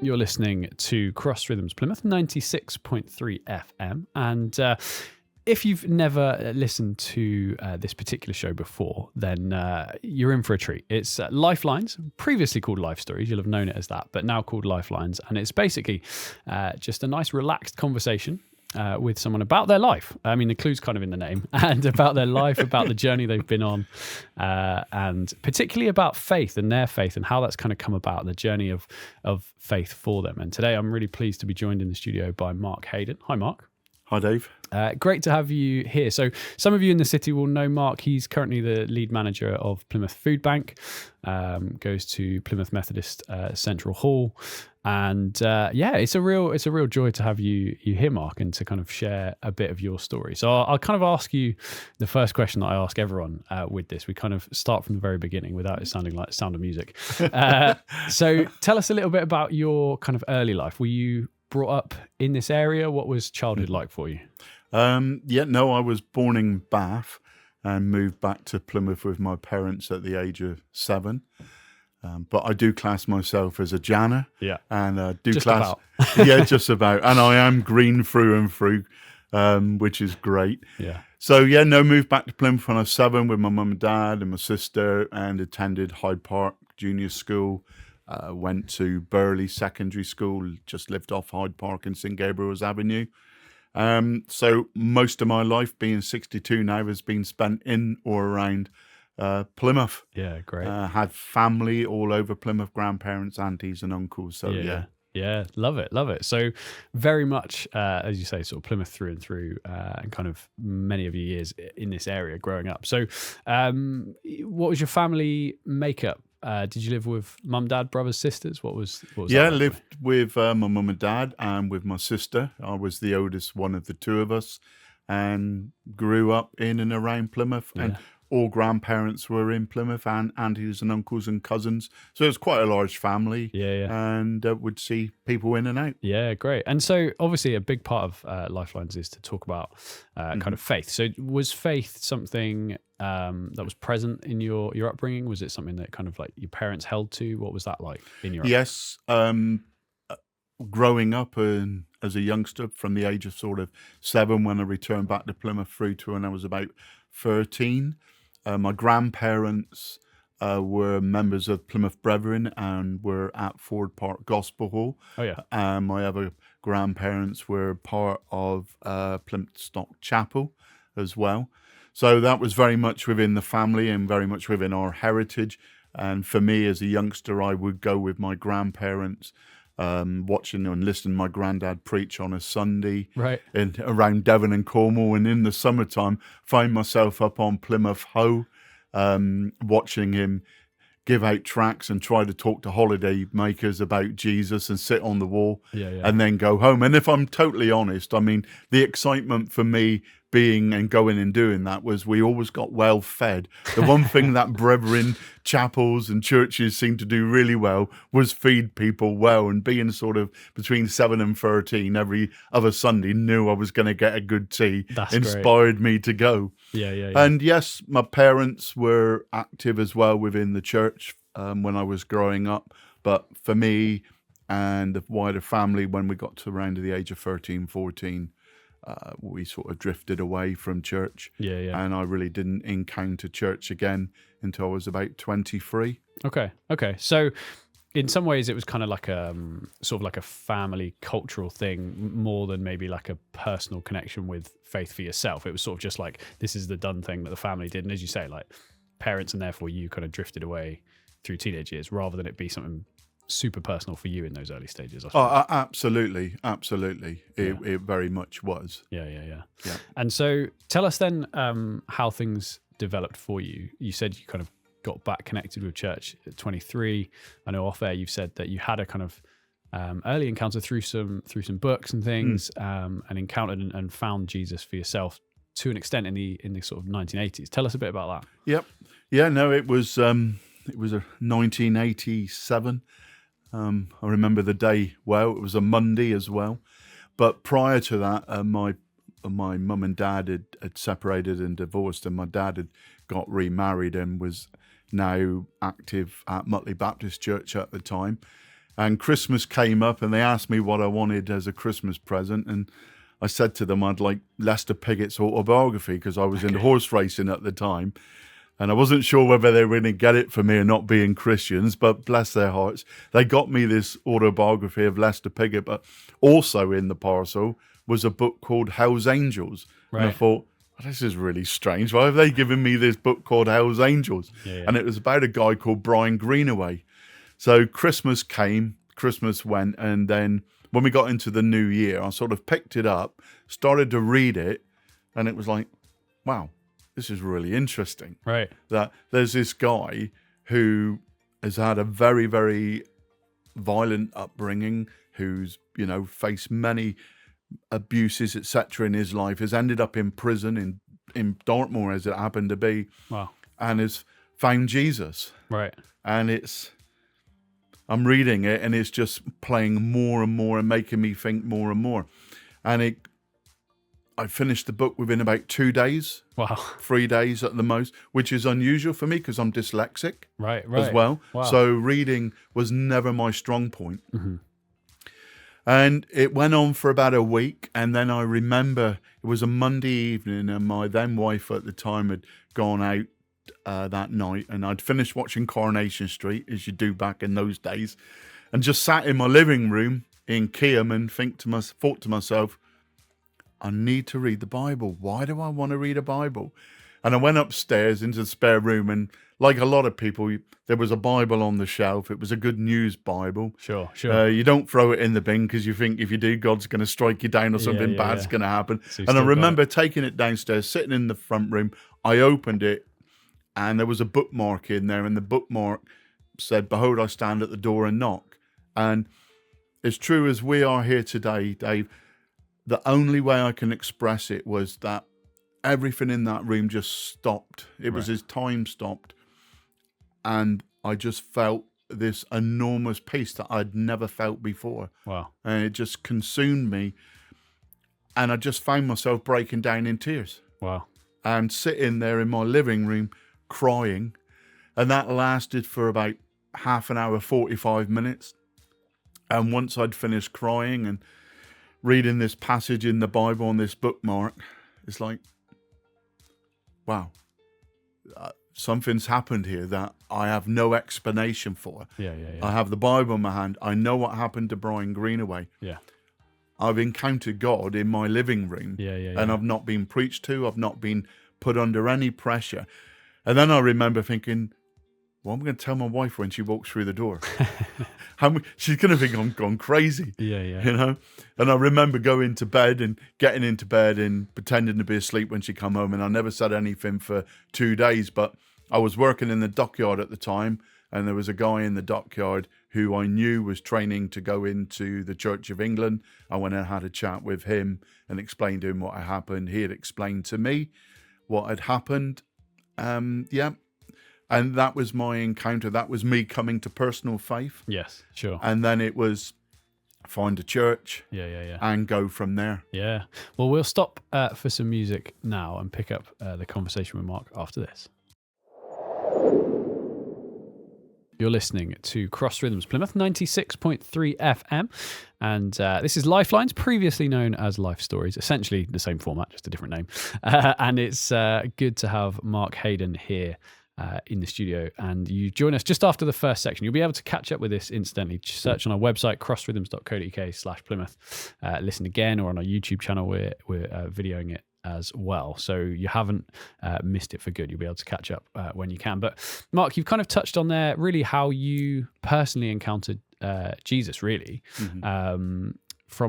You're listening to Cross Rhythms Plymouth 96.3 FM. And if you've never listened to this particular show before, then you're in for a treat. It's Lifelines, previously called Life Stories. You'll have known it as that, but now called Lifelines. And it's basically just a nice, relaxed conversation with someone about their life. I mean, the clue's kind of in the name, and about their life, about the journey they've been on, and particularly about faith and their faith and how that's kind of come about, the journey of faith for them. And today I'm really pleased to be joined in the studio by Mark Haydon. Hi, Mark. Hi, Dave. Great to have you here. So some of you in the city will know Mark. He's currently the lead manager of Plymouth Foodbank, goes to Plymouth Methodist Central Hall. And it's a real joy to have you here, Mark, and to kind of share a bit of your story. So I'll kind of ask you the first question that I ask everyone with this. We kind of start from the very beginning without it sounding like Sound of Music. So tell us a little bit about your kind of early life. Were you brought up in this area? What was childhood like for you? I was born in Bath and moved back to Plymouth with my parents at the age of 7. But I do class myself as a Janner. Yeah. And just about. Just about. And I am green through and through, which is great. Yeah. So, moved back to Plymouth when I was 7 with my mum and dad and my sister, and attended Hyde Park Junior School. Went to Burley Secondary School, just lived off Hyde Park in St Gabriel's Avenue. So most of my life, being 62 now, has been spent in or around Plymouth. Yeah, great. Had family all over Plymouth, grandparents, aunties and uncles. So yeah, love it. So very much, as you say, sort of Plymouth through and through, and kind of many of your years in this area growing up. So what was your family makeup? Did you live with mum, dad, brothers, sisters? What was that like? Lived with my mum and dad and with my sister. I was the oldest one of the two of us, and grew up in and around Plymouth. Yeah. And all grandparents were in Plymouth, and aunties and uncles and cousins. So it was quite a large family. Yeah. And would see people in and out. Yeah, great. And so obviously a big part of Lifelines is to talk about kind of faith. So was faith something that was present in your upbringing? Was it something that kind of like your parents held to? What was that like in your upbringing? Yes. Growing up as a youngster from the age of sort of 7, when I returned back to Plymouth, through to when I was about 13, my grandparents were members of Plymouth Brethren and were at Ford Park Gospel Hall. Oh, yeah. My other grandparents were part of Plymouth Stock Chapel as well. So that was very much within the family and very much within our heritage. And for me as a youngster, I would go with my grandparents, watching and listening to my granddad preach on a Sunday, right, around Devon and Cornwall, and in the summertime find myself up on Plymouth Hoe, watching him give out tracts and try to talk to holiday makers about Jesus and sit on the wall and then go home. And if I'm totally honest, I mean, the excitement for me being and going and doing that was we always got well fed. The one thing that brethren, chapels and churches seemed to do really well was feed people well, and being sort of between 7 and 13 every other Sunday, knew I was going to get a good tea. That's inspired me to go. Yeah. And yes, my parents were active as well within the church when I was growing up. But for me and the wider family, when we got to around the age of 13, 14, we sort of drifted away from church. Yeah. And I really didn't encounter church again until I was about 23. Okay. So in some ways it was kind of like sort of like a family cultural thing more than maybe like a personal connection with faith for yourself. It was sort of just like, this is the done thing that the family did. And as you say, like parents, and therefore you kind of drifted away through teenage years rather than it be something super personal for you in those early stages. Absolutely. It very much was. Yeah. And so tell us then how things developed for you. You said you kind of got back connected with church at 23. I know off air you've said that you had a kind of early encounter through some books and things, and encountered and found Jesus for yourself to an extent in the sort of 1980s. Tell us a bit about that. Yep. Yeah. No, it was a 1987. I remember the day well. It was a Monday as well. But prior to that, my mum and dad had separated and divorced, and my dad had got remarried and was now active at Mutley Baptist Church at the time. And Christmas came up and they asked me what I wanted as a Christmas present. And I said to them I'd like Lester Piggott's autobiography because I was into horse racing at the time. And I wasn't sure whether they were going to get it for me or not being Christians, but bless their hearts, they got me this autobiography of Lester Piggott. But also in the parcel was a book called Hell's Angels. Right. And I thought, this is really strange. Why have they given me this book called Hell's Angels? Yeah. And it was about a guy called Brian Greenaway. So Christmas came, Christmas went, and then when we got into the new year, I sort of picked it up, started to read it, and it was like, wow, this is really interesting. Right. That there's this guy who has had a very, very violent upbringing, who's, faced many abuses, etc. in his life, has ended up in prison in Dartmoor, as it happened to be. Wow. And has found Jesus. Right. And I'm reading it and it's just playing more and more and making me think more and more. And I finished the book within about 2 days. Wow. 3 days at the most, which is unusual for me because I'm dyslexic right. as well. Wow. So reading was never my strong point. Mm-hmm. And it went on for about a week. And then I remember it was a Monday evening and my then wife at the time had gone out that night, and I'd finished watching Coronation Street, as you do back in those days, and just sat in my living room in Keam and thought to myself, I need to read the Bible. Why do I want to read a Bible? And I went upstairs into the spare room, and like a lot of people, there was a Bible on the shelf. It was a Good News Bible. Sure. You don't throw it in the bin because you think if you do, God's going to strike you down or something bad's going to happen. So and I remember taking it downstairs, sitting in the front room. I opened it, and there was a bookmark in there, and the bookmark said, "Behold, I stand at the door and knock." And as true as we are here today, Dave, the only way I can express it was that everything in that room just stopped. It was as time stopped. And I just felt this enormous peace that I'd never felt before. Wow. And it just consumed me. And I just found myself breaking down in tears. Wow. And sitting there in my living room crying. And that lasted for about half an hour, 45 minutes. And once I'd finished crying and reading this passage in the Bible on this bookmark, it's like, wow, something's happened here that I have no explanation for. Yeah. I have the Bible in my hand. I know what happened to Brian Greenaway. Yeah. I've encountered God in my living room. And I've not been preached to. I've not been put under any pressure. And then I remember thinking, well, I'm going to tell my wife when she walks through the door. She's going to think I'm gone crazy. Yeah. And I remember going to bed and getting into bed and pretending to be asleep when she come home. And I never said anything for 2 days. But I was working in the dockyard at the time. And there was a guy in the dockyard who I knew was training to go into the Church of England. I went and had a chat with him and explained to him what had happened. He had explained to me what had happened. And that was my encounter. That was me coming to personal faith. Yes, sure. And then it was find a church. Yeah. And go from there. Yeah. Well, we'll stop for some music now and pick up the conversation with Mark after this. You're listening to Cross Rhythms Plymouth 96.3 FM, and this is Lifelines, previously known as Life Stories, essentially the same format, just a different name. And it's good to have Mark Haydon here in the studio, and you join us just after the first section. You'll be able to catch up with this instantly. Just search on our website, crossrhythms.co.uk/Plymouth. Listen again, or on our YouTube channel, we're videoing it as well, so you haven't missed it for good. You'll be able to catch up when you can. But Mark, you've kind of touched on there really how you personally encountered Jesus, really, from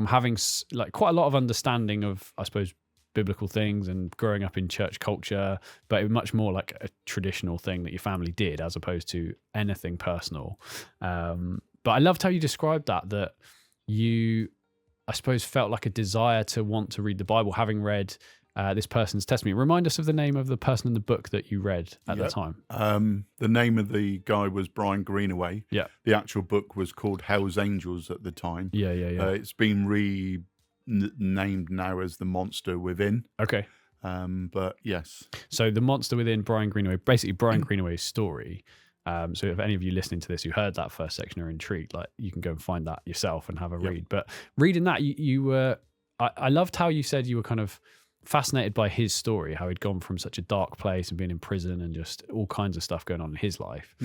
having like quite a lot of understanding of, I suppose, biblical things and growing up in church culture, but it was much more like a traditional thing that your family did as opposed to anything personal. But I loved how you described that you, I suppose, felt like a desire to want to read the Bible, having read this person's testimony. Remind us of the name of the person in the book that you read at the time. The name of the guy was Brian Greenaway. Yeah. The actual book was called Hell's Angels at the time. Yeah. It's been renamed now as The Monster Within. Okay. But yes. So The Monster Within, Brian Greenaway, basically Brian Greenaway's story. So if any of you listening to this who heard that first section are intrigued, like you can go and find that yourself and have a read. But reading that, you were, I loved how you said you were kind of fascinated by his story, how he'd gone from such a dark place and being in prison and just all kinds of stuff going on in his life,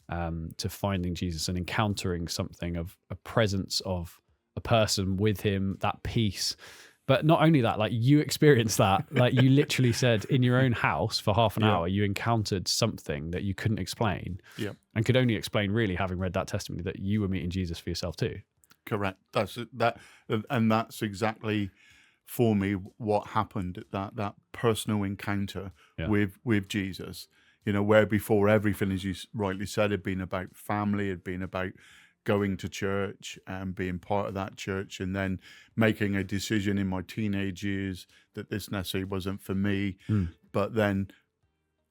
to finding Jesus and encountering something of a presence of a person with him, that peace. But not only that, like you experienced that, like you literally said in your own house for half an hour, you encountered something that you couldn't explain and could only explain really having read that testimony that you were meeting Jesus for yourself too. Correct. That's exactly for me what happened, that personal encounter with Jesus, where before everything, as you rightly said, had been about family, had been about going to church and being part of that church, and then making a decision in my teenage years that this necessarily wasn't for me, but then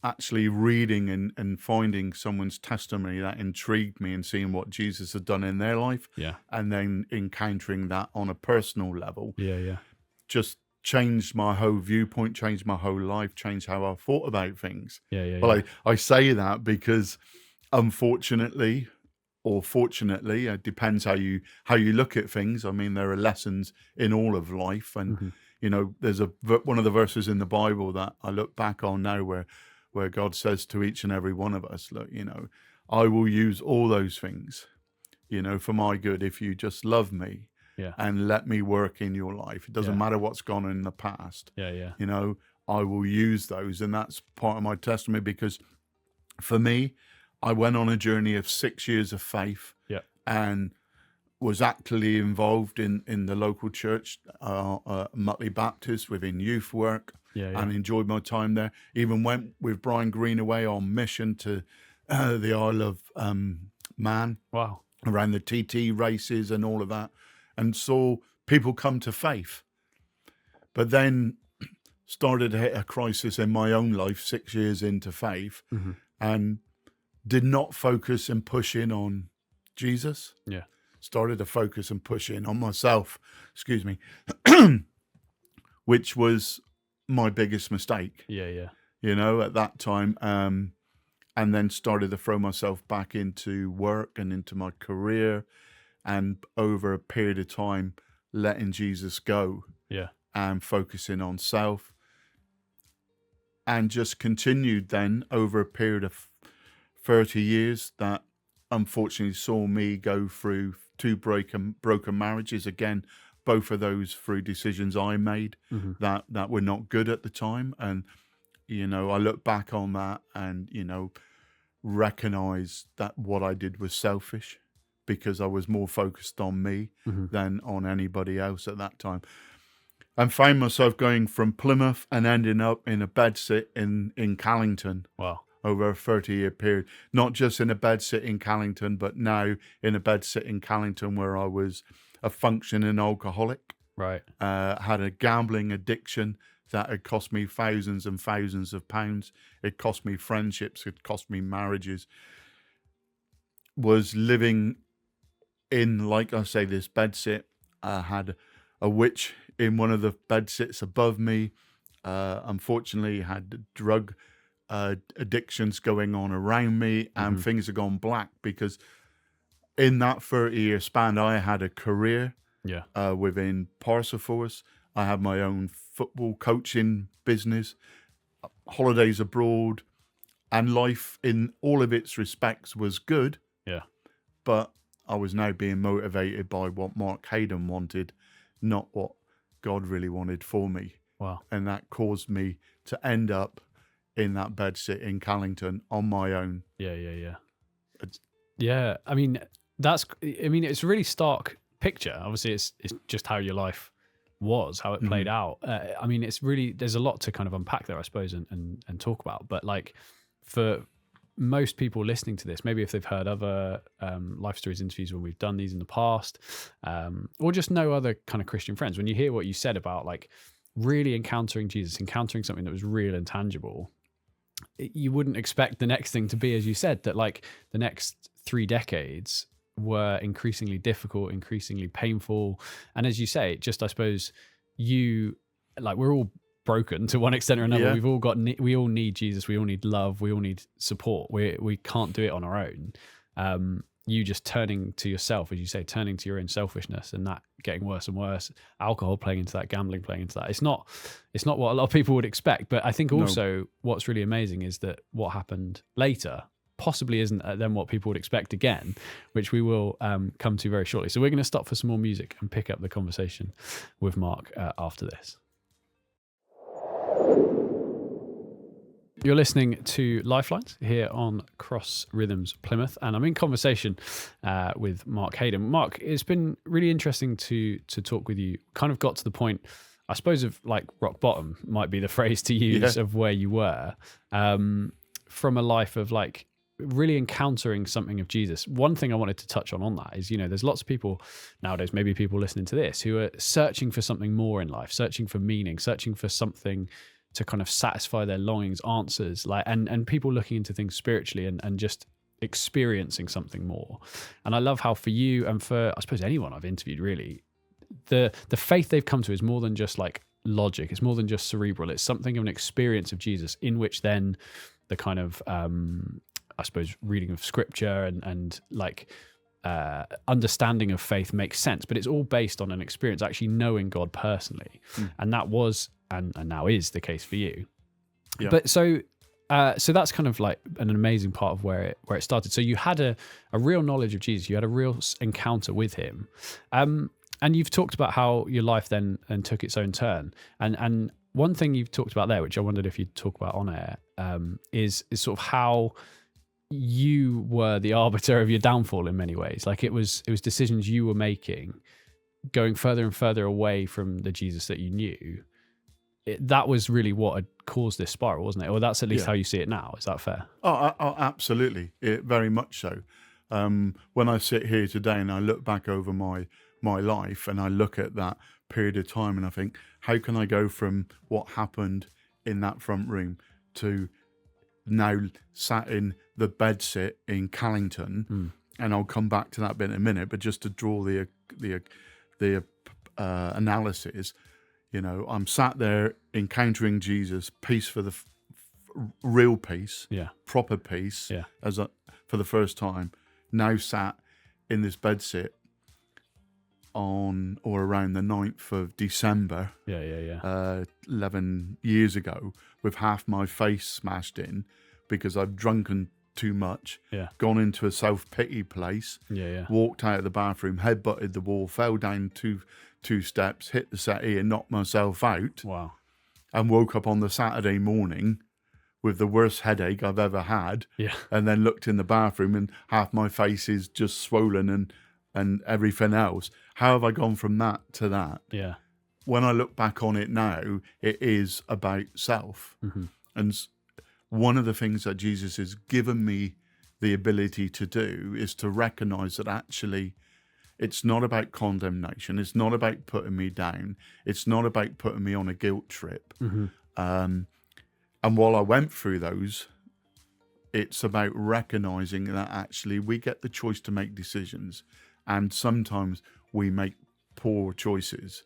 actually reading and finding someone's testimony that intrigued me and seeing what Jesus had done in their life, and then encountering that on a personal level, just changed my whole viewpoint, changed my whole life, changed how I thought about things. I say that because unfortunately, or fortunately, it depends how you look at things. I mean, there are lessons in all of life, and there's one of the verses in the Bible that I look back on now where God says to each and every one of us, look, I will use all those things, for my good if you just love me and let me work in your life. It doesn't matter what's gone on in the past. I will use those, and that's part of my testimony, because for me, I went on a journey of 6 years of faith, and was actively involved in the local church, Mutley Baptist, within youth work, and enjoyed my time there. Even went with Brian Greenaway on mission to the Isle of Man, around the TT races and all of that, and saw people come to faith. But then started to hit a crisis in my own life 6 years into faith, and did not focus and push in on Jesus. Started to focus and push in on myself, which was my biggest mistake. At that time, and then started to throw myself back into work and into my career, and over a period of time, letting Jesus go. And focusing on self, and just continued then over a period of 30 years that unfortunately saw me go through 2 broken marriages. Again, both of those through decisions I made that were not good at the time. And, I look back on that and, recognize that what I did was selfish, because I was more focused on me than on anybody else at that time. And found myself going from Plymouth and ending up in a bedsit in Callington. Over a 30-year period. Not just in a bedsit in Callington, but now in a bedsit in Callington where I was a functioning alcoholic. Had a gambling addiction that had cost me thousands and thousands of pounds. It cost me friendships. It cost me marriages. Was living in, like I say, this bedsit. Had a witch in one of the bedsits above me. Unfortunately, had drug addictions going on around me, and things have gone black, because in that 30-year span, I had a career within Parcel Force. I had my own football coaching business, holidays abroad, and life in all of its respects was good. But I was now being motivated by what Mark Haydon wanted, not what God really wanted for me. And that caused me to end up in that bedsit in Callington on my own. I mean, it's a really stark picture. Obviously, it's just how your life was, how it played out. It's really, there's a lot to kind of unpack there, I suppose, and talk about. But like, for most people listening to this, maybe if they've heard other Life Stories interviews when we've done these in the past, or just know other kind of Christian friends, when you hear what you said about like really encountering Jesus, encountering something that was real and tangible, you wouldn't expect the next thing to be, as you said, that like the next 3 decades were increasingly difficult, increasingly painful. And as you say, just, I suppose, we're all broken to one extent or another. Yeah. We've all got, we all need Jesus. We all need love. We all need support. We can't do it on our own. You just turning to yourself, as you say, turning to your own selfishness, and that getting worse and worse. Alcohol playing into that, gambling playing into that. It's not what a lot of people would expect. But I think also what's really amazing is that what happened later possibly isn't then what people would expect again, which we will come to very shortly. So we're going to stop for some more music and pick up the conversation with Mark after this. You're listening to Lifelines here on Cross Rhythms Plymouth, and I'm in conversation with Mark Haydon. Mark, it's been really interesting to talk with you. Kind of got to the point, I suppose, of like rock bottom might be the phrase to use, of where you were, from a life of like really encountering something of Jesus. One thing I wanted to touch on that is, there's lots of people nowadays, maybe people listening to this, who are searching for something more in life, searching for meaning, searching for something to kind of satisfy their longings, answers, like, and people looking into things spiritually and just experiencing something more. And I love how for you and for, I suppose, anyone I've interviewed, really, the faith they've come to is more than just like logic. It's more than just cerebral. It's something of an experience of Jesus, in which then the kind of, I suppose, reading of scripture and like understanding of faith makes sense. But it's all based on an experience, actually knowing God personally. And that was, and now is, the case for you. Yeah. But so that's kind of like an amazing part of where it started. So you had a real knowledge of Jesus. You had a real encounter with him. And you've talked about how your life then took its own turn. And one thing you've talked about there, which I wondered if you'd talk about on air, is sort of how you were the arbiter of your downfall in many ways. Like it was decisions you were making, going further and further away from the Jesus that you knew. That was really what had caused this spiral, wasn't it? Or that's at least how you see it now. Is that fair? Oh, absolutely. Very much so. When I sit here today and I look back over my life and I look at that period of time and I think, how can I go from what happened in that front room to now sat in the bedsit in Callington? And I'll come back to that bit in a minute, but just to draw the analysis, I'm sat there encountering Jesus, peace for the real peace, proper peace, for the first time. Now sat in this bedsit on or around the 9th of December, 11 years ago, with half my face smashed in because I've drunken too much, gone into a self-pity place, walked out of the bathroom, head-butted the wall, fell down two steps, hit the settee and knocked myself out. Wow. And woke up on the Saturday morning with the worst headache I've ever had. And then looked in the bathroom and half my face is just swollen and everything else. How have I gone from that to that? When I look back on it now, it is about self. And one of the things that Jesus has given me the ability to do is to recognize that actually it's not about condemnation. It's not about putting me down. It's not about putting me on a guilt trip. And while I went through those, it's about recognizing that actually we get the choice to make decisions. And sometimes we make poor choices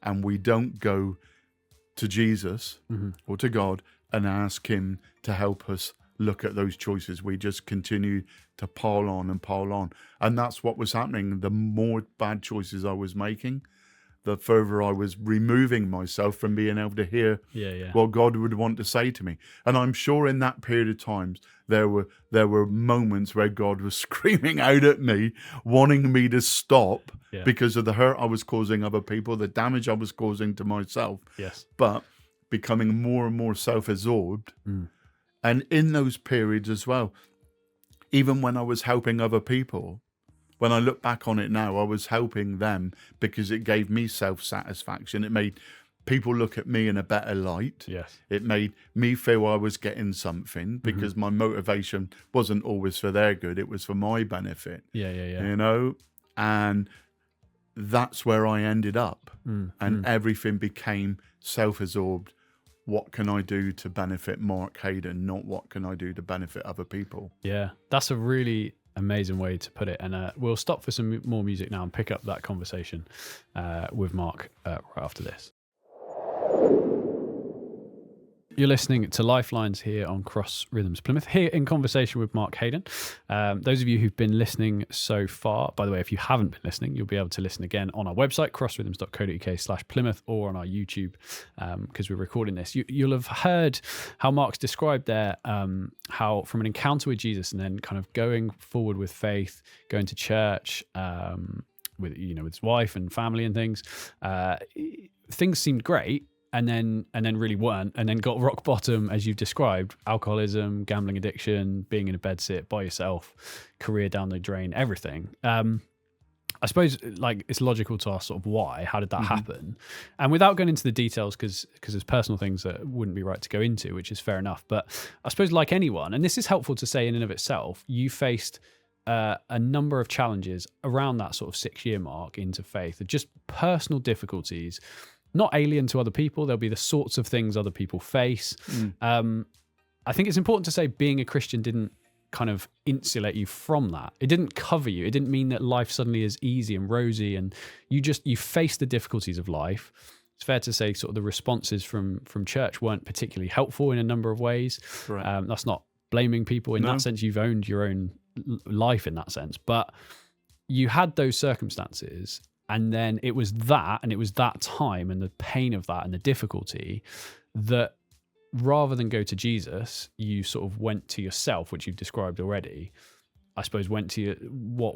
and we don't go to Jesus or to God and ask him to help us look at those choices. We just continue to pile on and pile on. And that's what was happening. The more bad choices I was making, the further I was removing myself from being able to hear what God would want to say to me. And I'm sure in that period of times, there were moments where God was screaming out at me, wanting me to stop because of the hurt I was causing other people, the damage I was causing to myself. But becoming more and more self-absorbed. And in those periods as well, even when I was helping other people, when I look back on it now, I was helping them because it gave me self-satisfaction. It made people look at me in a better light. It made me feel I was getting something because my motivation wasn't always for their good. It was for my benefit. And that's where I ended up. And everything became self-absorbed. What can I do to benefit Mark Haydon, not what can I do to benefit other people? Yeah, that's a really amazing way to put it. And we'll stop for some more music now and pick up that conversation with Mark right after this. You're listening to Lifelines here on Cross Rhythms Plymouth, here in conversation with Mark Haydon. Those of you who've been listening so far, by the way, if you haven't been listening, you'll be able to listen again on our website, crossrhythms.co.uk/Plymouth, or on our YouTube, because we're recording this. You'll have heard how Mark's described there, how from an encounter with Jesus and then kind of going forward with faith, going to church, with his wife and family and things, things seemed great. And then really weren't, and then got rock bottom, as you've described: alcoholism, gambling addiction, being in a bed sit by yourself, career down the drain, everything. I suppose like it's logical to ask sort of why, how did that happen? And without going into the details, because there's personal things that wouldn't be right to go into, which is fair enough. But I suppose like anyone, and this is helpful to say in and of itself, you faced a number of challenges around that sort of 6-year mark into faith, of just personal difficulties, not alien to other people. There'll be the sorts of things other people face. I think it's important to say being a Christian didn't kind of insulate you from that. It didn't cover you. It didn't mean that life suddenly is easy and rosy and you face the difficulties of life. It's fair to say sort of the responses from church weren't particularly helpful in a number of ways. Right. That's not blaming people in that sense. You've owned your own life in that sense. But you had those circumstances. And then it was that time and the pain of that and the difficulty that rather than go to Jesus, you sort of went to yourself, which you've described already. I suppose went to what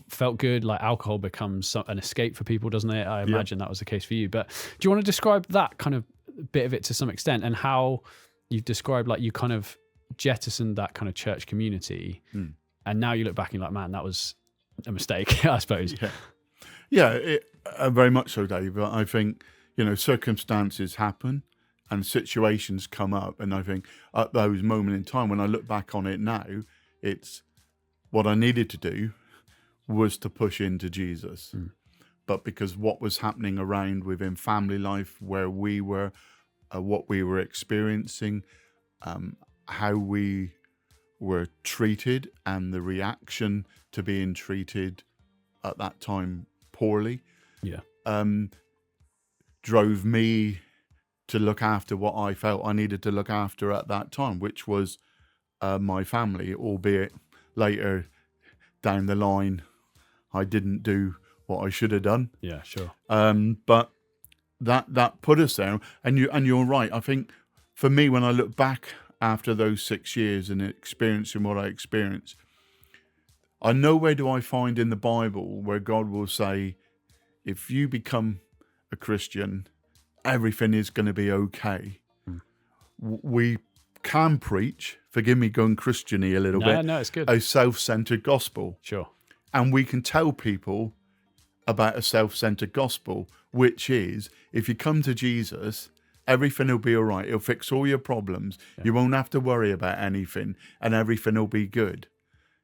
felt good, like alcohol becomes an escape for people, doesn't it? I imagine that was the case for you. But do you want to describe that kind of bit of it to some extent and how you've described like you kind of jettisoned that kind of church community and now you look back and you're like, man, that was a mistake, I suppose. Yeah, very much so, Dave. I think, circumstances happen and situations come up. And I think at those moments in time, when I look back on it now, it's what I needed to do was to push into Jesus. But because what was happening around within family life, where we were, what we were experiencing, how we were treated and the reaction to being treated at that time poorly, drove me to look after what I felt I needed to look after at that time, which was my family, albeit later down the line, I didn't do what I should have done. Yeah, sure. But that put us there, and you're right. I think for me, when I look back after those 6 years and experiencing what I experienced, I nowhere do I find in the Bible where God will say, if you become a Christian, everything is going to be okay. We can preach, forgive me going Christian-y a little bit, no, it's good. a self-centered gospel. Sure. And we can tell people about a self-centered gospel, which is, if you come to Jesus, everything will be all right. He'll fix all your problems. You won't have to worry about anything, and everything will be good.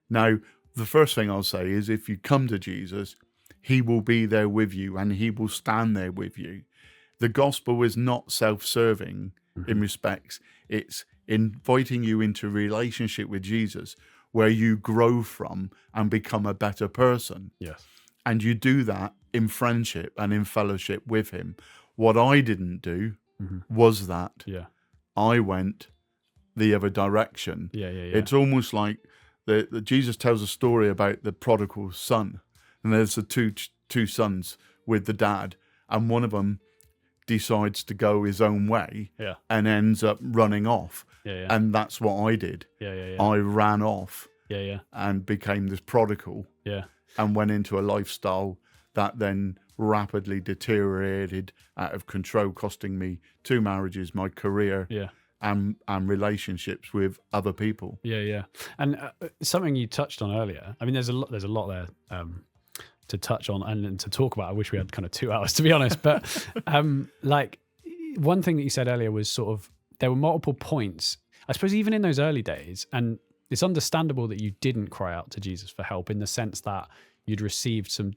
Now, the first thing I'll say is if you come to Jesus, he will be there with you and he will stand there with you. The gospel is not self-serving in respects. It's inviting you into relationship with Jesus where you grow from and become a better person. Yes. And you do that in friendship and in fellowship with him. What I didn't do was that. Yeah. I went the other direction. Yeah. It's almost like the Jesus tells a story about the prodigal son, and there's the two sons with the dad, and one of them decides to go his own way and ends up running off. And that's what I did. I ran off and became this prodigal and went into a lifestyle that then rapidly deteriorated out of control, costing me 2 marriages, my career, and relationships with other people. And something you touched on earlier. I mean, there's a lot there to touch on and to talk about. I wish we had kind of 2 hours, to be honest. But like one thing that you said earlier was sort of there were multiple points, I suppose, even in those early days. And it's understandable that you didn't cry out to Jesus for help in the sense that you'd received some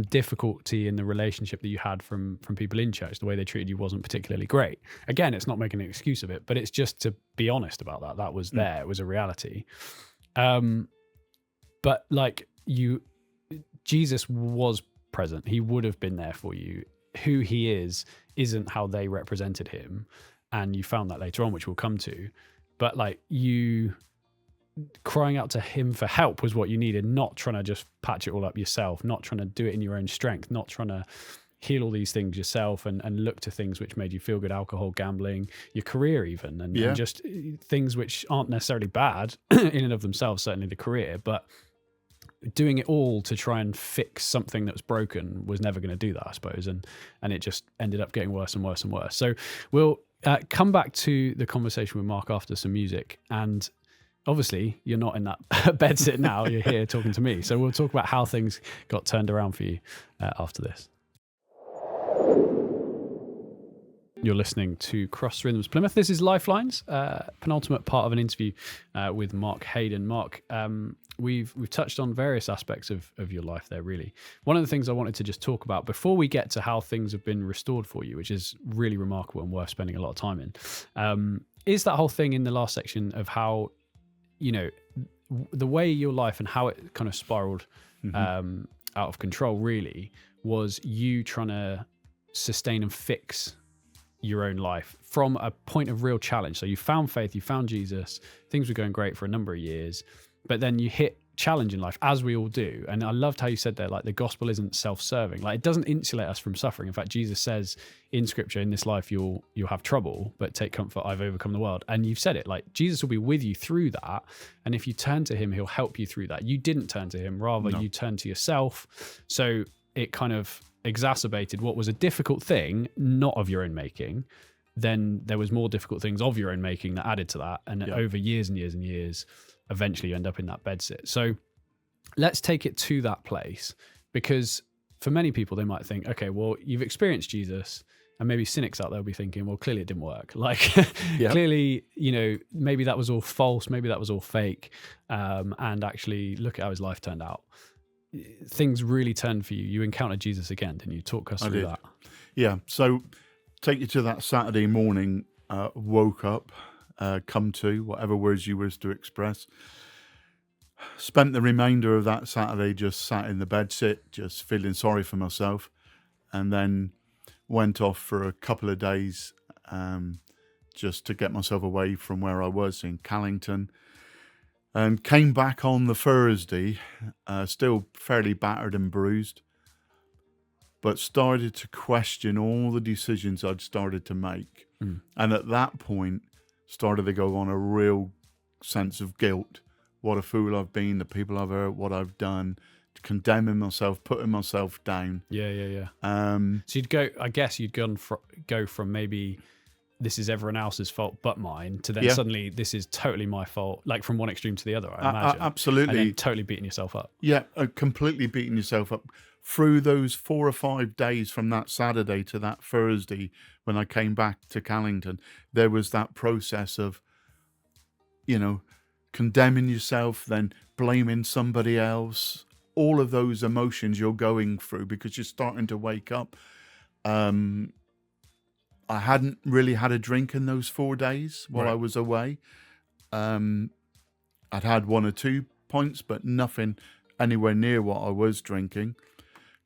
difficulty in the relationship that you had from people in church. The way they treated you wasn't particularly great. Again, it's not making an excuse of it, but it's just to be honest about that. That was there. It was a reality. But like Jesus was present. He would have been there for you. Who he is isn't how they represented him. and you found that later on, which we'll come to. But like, you crying out to him for help was what you needed, not trying to just patch it all up yourself, not trying to do it in your own strength, not trying to heal all these things yourself and look to things which made you feel good, alcohol, gambling, your career even, and just things which aren't necessarily bad in and of themselves, certainly the career, but doing it all to try and fix something that was broken was never going to do that, I suppose. And it just ended up getting worse and worse and worse. So we'll come back to the conversation with Mark after some music. And obviously you're not in that bed sit now, you're here talking to me. So we'll talk about how things got turned around for you after this. You're listening to Cross Rhythms Plymouth. This is Lifelines, penultimate part of an interview with Mark Haydon. Mark, we've touched on various aspects of your life there, really. One of the things I wanted to just talk about before we get to how things have been restored for you, which is really remarkable and worth spending a lot of time in, is that whole thing in the last section of how, you know, the way your life and how it kind of spiraled out of control really was you trying to sustain and fix your own life from a point of real challenge. So you found faith, you found Jesus, things were going great for a number of years, but then you hit challenge in life, as we all do. And I loved how you said there, like, the gospel isn't self-serving. Like, it doesn't insulate us from suffering. In fact, Jesus says in scripture, in this life you'll have trouble, but take comfort, I've overcome the world. And you've said it, like, Jesus will be with you through that, and if you turn to him, he'll help you through that. You didn't turn to him, rather you turned to yourself. So it kind of exacerbated what was a difficult thing, not of your own making. Then there was more difficult things of your own making that added to that, and over years and years and years, eventually you end up in that bedsit. So let's take it to that place, because for many people they might think, okay, well, you've experienced Jesus, and maybe cynics out there will be thinking, well, clearly it didn't work. Like, clearly, you know, maybe that was all false, maybe that was all fake, and actually look at how his life turned out. Things really turned for you. You encountered Jesus again, didn't you? Talk us through that. Yeah. So take you to that Saturday morning, woke up, come to, whatever words you wish to express. Spent the remainder of that Saturday just sat in the bedsit, just feeling sorry for myself, and then went off for a couple of days just to get myself away from where I was in Callington. And came back on the Thursday, still fairly battered and bruised, but started to question all the decisions I'd started to make. And at that point, started to go on a real sense of guilt. What a fool I've been, the people I've hurt, what I've done, condemning myself, putting myself down. Yeah. So you'd go, I guess you'd go from maybe this is everyone else's fault but mine, to then suddenly this is totally my fault, like from one extreme to the other, I imagine. Absolutely. And then totally beating yourself up. Yeah, completely beating yourself up. Through those 4 or 5 days from that Saturday to that Thursday, when I came back to Callington, there was that process of, you know, condemning yourself, then blaming somebody else, all of those emotions you're going through because you're starting to wake up. I hadn't really had a drink in those 4 days while I was away. I'd had 1 or 2 pints, but nothing anywhere near what I was drinking.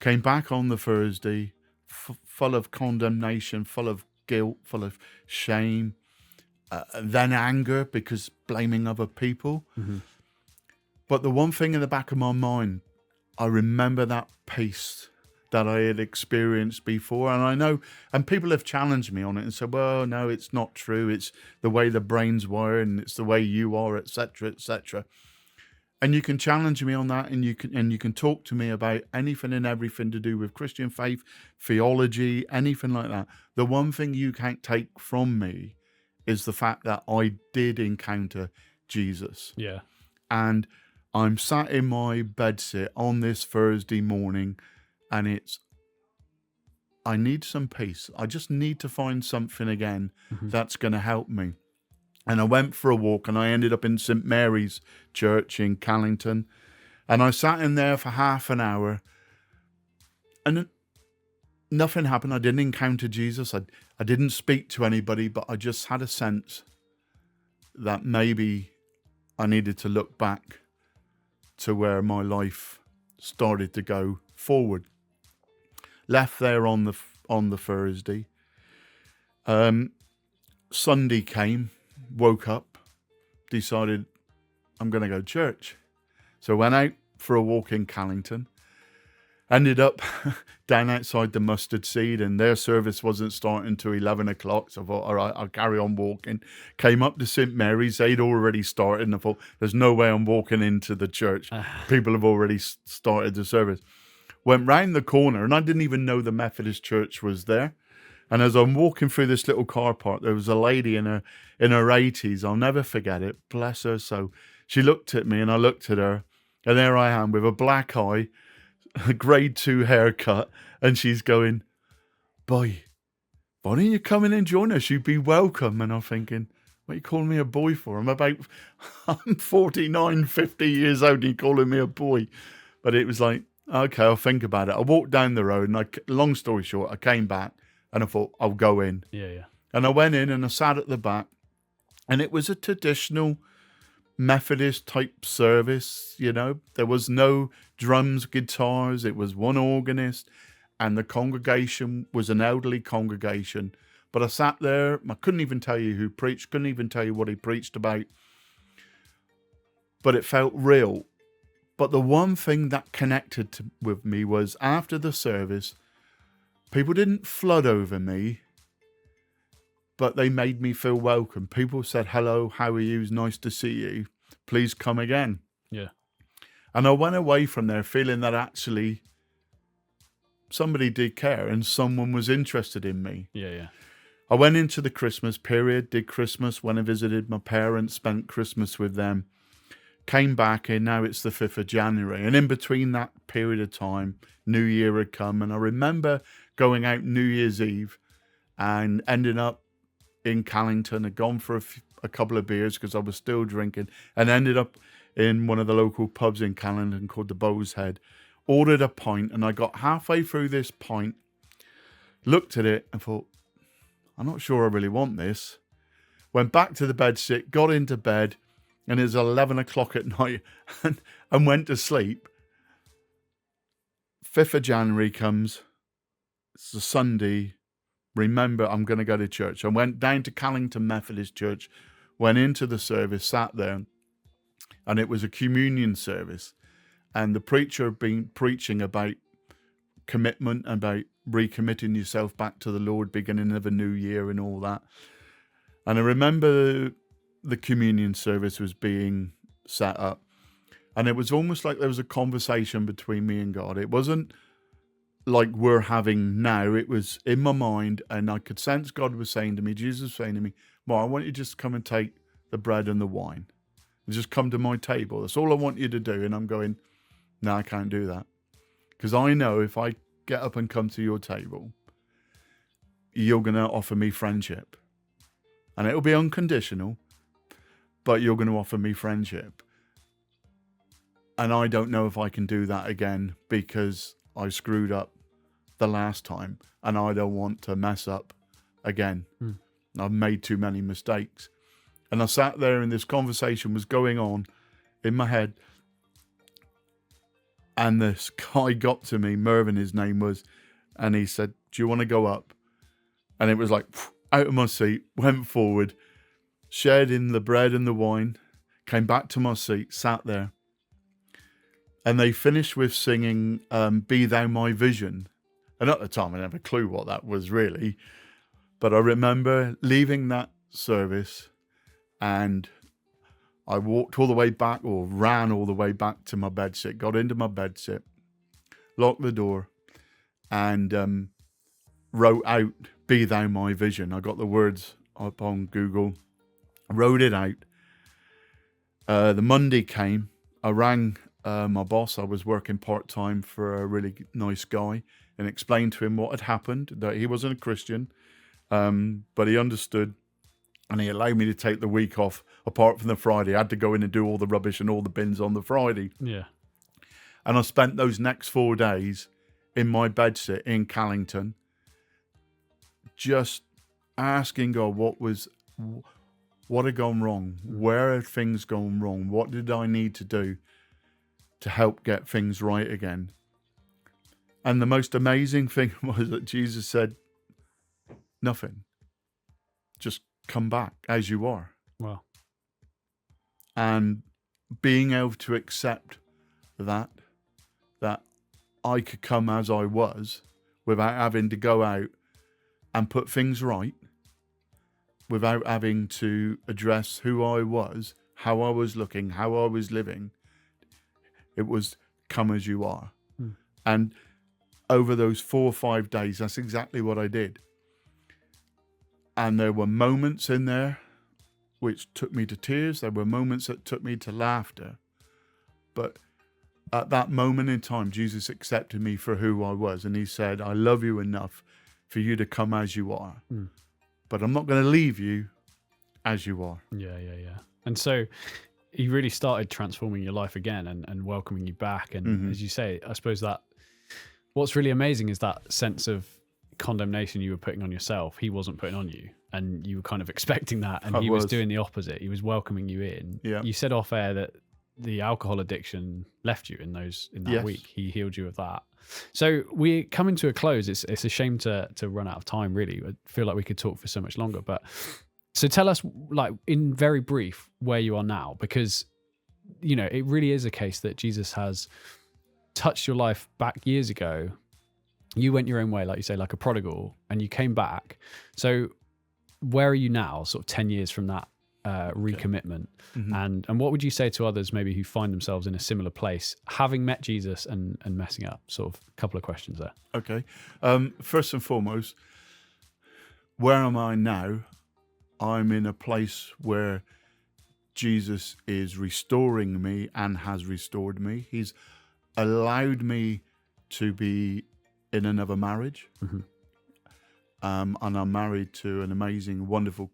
Came back on the Thursday, full of condemnation, full of guilt, full of shame, then anger because blaming other people. But the one thing in the back of my mind, I remember that peace that I had experienced before. And I know, and people have challenged me on it and said, well, no, it's not true. It's the way the brain's wired and it's the way you are, etc., etc. And you can challenge me on that, and you can talk to me about anything and everything to do with Christian faith, theology, anything like that. The one thing you can't take from me is the fact that I did encounter Jesus. Yeah. And I'm sat in my bedsit on this Thursday morning, and I need some peace. I just need to find something again that's going to help me. And I went for a walk, and I ended up in St. Mary's Church in Callington. And I sat in there for half an hour, and nothing happened. I didn't encounter Jesus. I didn't speak to anybody, but I just had a sense that maybe I needed to look back to where my life started to go forward. Left there on the Thursday. Sunday came, woke up, decided I'm going to go to church. So went out for a walk in Callington. Ended up down outside the Mustard Seed, and their service wasn't starting till 11 o'clock. So I thought, all right, I'll carry on walking. Came up to St. Mary's. They'd already started, and I thought, there's no way I'm walking into the church. People have already started the service. Went round the corner, and I didn't even know the Methodist church was there. And as I'm walking through this little car park, there was a lady in her 80s. I'll never forget it. Bless her. So she looked at me, and I looked at her, and there I am with a black eye, a grade 2 haircut, and she's going, boy, why don't you come in and join us? You'd be welcome. And I'm thinking, what are you calling me a boy for? I'm 49, 50 years old, and you're calling me a boy. But it was like, okay, I'll think about it. I walked down the road, and long story short, I came back, and I thought, I'll go in. Yeah. And I went in, and I sat at the back, and it was a traditional Methodist type service. There was no drums, guitars. It was one organist, and the congregation was an elderly congregation. But I sat there, I couldn't even tell you who preached, couldn't even tell you what he preached about, but it felt real. But the one thing that connected with me was after the service, people didn't flood over me, but they made me feel welcome. People said, hello, how are you? It's nice to see you. Please come again. Yeah. And I went away from there feeling that actually somebody did care and someone was interested in me. Yeah. I went into the Christmas period, did Christmas when I visited my parents, spent Christmas with them, came back, and now it's the 5th of January. And in between that period of time, New Year had come. And I remember going out New Year's Eve and ending up in Callington. I'd gone for a couple of beers because I was still drinking, and ended up in one of the local pubs in Callington called the Bow's Head. Ordered a pint, and I got halfway through this pint, looked at it and thought, I'm not sure I really want this. Went back to the bed sit, got into bed, and it was 11 o'clock at night, and went to sleep. 5th of January comes. It's a Sunday. Remember, I'm going to go to church. I went down to Callington Methodist Church, went into the service, sat there, and it was a communion service. And the preacher had been preaching about commitment, about recommitting yourself back to the Lord, beginning of a new year and all that. And I remember the communion service was being set up, and it was almost like there was a conversation between me and God. It wasn't like we're having now. It was in my mind, and I could sense God was saying to me, Jesus was saying to me, well, I want you to just come and take the bread and the wine and just come to my table. That's all I want you to do. And I'm going, no, I can't do that, because I know if I get up and come to your table, you're going to offer me friendship, and it'll be unconditional, but you're going to offer me friendship. And I don't know if I can do that again, because I screwed up the last time, and I don't want to mess up again. I've made too many mistakes. And I sat there, and this conversation was going on in my head. And this guy got to me, Mervyn his name was, and he said, do you want to go up? And it was like, out of my seat, went forward, shared in the bread and the wine, came back to my seat, sat there. And they finished with singing, Be Thou My Vision. And at the time, I didn't have a clue what that was really. But I remember leaving that service, and I walked all the way back, or ran all the way back to my bedsit, got into my bedsit, locked the door, and wrote out, Be Thou My Vision. I got the words up on Google, wrote it out. The Monday came, I rang my boss. I was working part-time for a really nice guy, and explained to him what had happened, that he wasn't a Christian, but he understood, and he allowed me to take the week off apart from the Friday. I had to go in and do all the rubbish and all the bins on the Friday. Yeah. And I spent those next 4 days in my bedsit in Callington, just asking God what had gone wrong, where had things gone wrong, what did I need to do to help get things right again. And the most amazing thing was that Jesus said, nothing. Just come back as you are. Wow. And being able to accept that I could come as I was without having to go out and put things right, without having to address who I was, how I was looking, how I was living. It was come as you are. And over those 4 or 5 days, that's exactly what I did. And there were moments in there which took me to tears. There were moments that took me to laughter. But at that moment in time, Jesus accepted me for who I was. And he said, I love you enough for you to come as you are. But I'm not going to leave you as you are. Yeah. And so he really started transforming your life again and welcoming you back. And as you say, I suppose that what's really amazing is that sense of condemnation you were putting on yourself, he wasn't putting on you. And you were kind of expecting that. And he was doing the opposite. He was welcoming you in. Yeah. You said off air that the alcohol addiction left you in that week. He healed you of that. So we're coming to a close. It's a shame to run out of time, really. I feel like we could talk for so much longer. But so tell us, like, in very brief, where you are now, because, you know, it really is a case that Jesus has touched your life back years ago. You went your own way, like you say, like a prodigal, and you came back. So where are you now, sort of 10 years from that recommitment? And what would you say to others maybe who find themselves in a similar place, having met Jesus and messing up? Sort of a couple of questions there. Okay. First and foremost, where am I now? I'm in a place where Jesus is restoring me and has restored me. He's allowed me to be in another marriage. And I'm married to an amazing, wonderful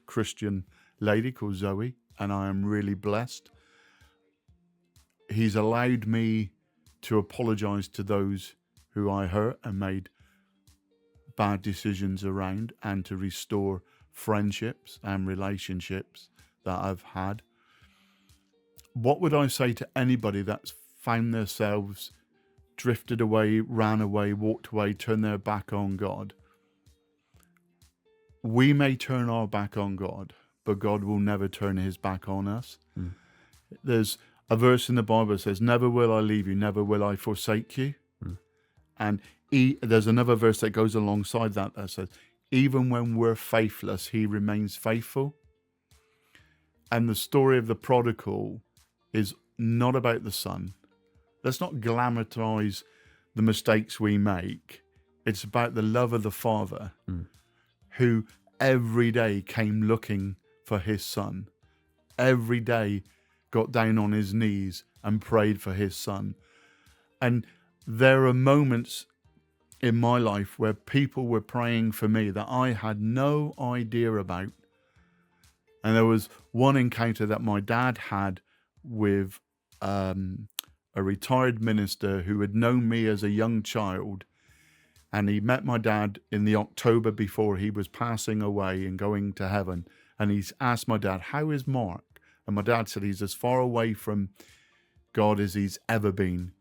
Christian lady called Zoe, and I am really blessed. He's allowed me to apologize to those who I hurt and made bad decisions around, and to restore friendships and relationships that I've had. What would I say to anybody that's found themselves drifted away, ran away, walked away, turned their back on God? We may turn our back on God, but God will never turn his back on us. There's a verse in the Bible that says, never will I leave you, never will I forsake you. And there's another verse that goes alongside that says, even when we're faithless, he remains faithful. And the story of the prodigal is not about the son. Let's not glamorize the mistakes we make. It's about the love of the Father who every day came looking for his son. Every day got down on his knees and prayed for his son. And there are moments in my life where people were praying for me that I had no idea about. And there was one encounter that my dad had with a retired minister who had known me as a young child. And he met my dad in the October before he was passing away and going to heaven. And he's asked my dad, how is Mark? And my dad said he's as far away from God as he's ever been.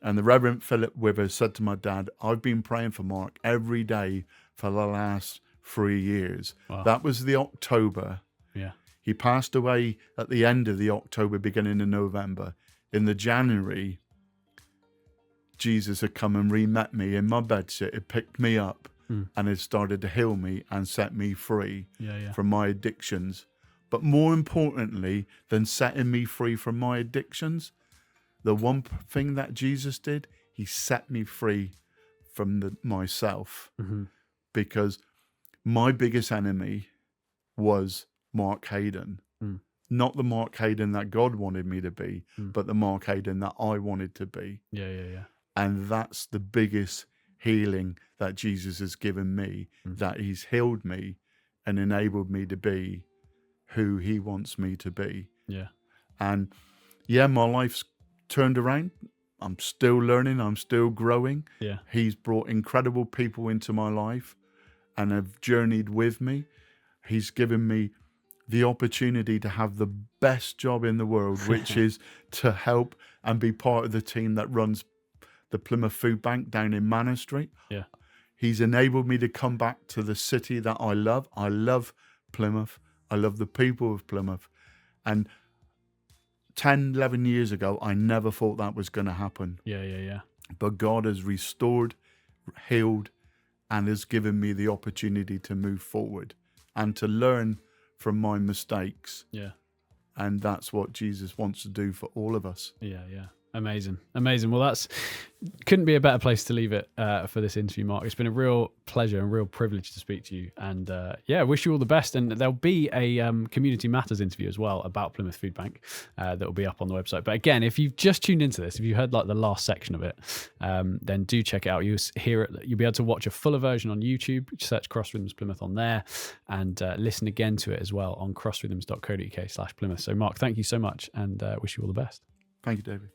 And the Reverend Philip Withers said to my dad, I've been praying for Mark every day for the last 3 years. Wow. That was the October. Yeah. He passed away at the end of the October, beginning of November. In the January, Jesus had come and re-met me in my bedsit. It picked me up and it started to heal me and set me free from my addictions. But more importantly than setting me free from my addictions, the one thing that Jesus did, he set me free from myself. Because my biggest enemy was Mark Haydon. Not the Mark Haydon that God wanted me to be, but the Mark Haydon that I wanted to be. Yeah. And that's the biggest healing that Jesus has given me, that he's healed me and enabled me to be who he wants me to be. Yeah. And yeah, my life's turned around. I'm still learning. I'm still growing. Yeah. He's brought incredible people into my life and have journeyed with me. He's given me the opportunity to have the best job in the world, which is to help and be part of the team that runs the Plymouth Foodbank down in Manor Street. Yeah. He's enabled me to come back to the city that I love. I love Plymouth. I love the people of Plymouth. And 10, 11 years ago, I never thought that was going to happen. Yeah. But God has restored, healed, and has given me the opportunity to move forward and to learn from my mistakes. Yeah. And that's what Jesus wants to do for all of us. Yeah. Amazing. Well, that's couldn't be a better place to leave it for this interview, Mark. It's been a real pleasure and real privilege to speak to you. And I wish you all the best. And there'll be a Community Matters interview as well about Plymouth Foodbank that will be up on the website. But again, if you've just tuned into this, if you heard like the last section of it, then do check it out. You'll hear it. You'll be able to watch a fuller version on YouTube. Search Cross Rhythms Plymouth on there, and listen again to it as well on crossrhythms.co.uk/Plymouth. So, Mark, thank you so much, and wish you all the best. Thank you, David.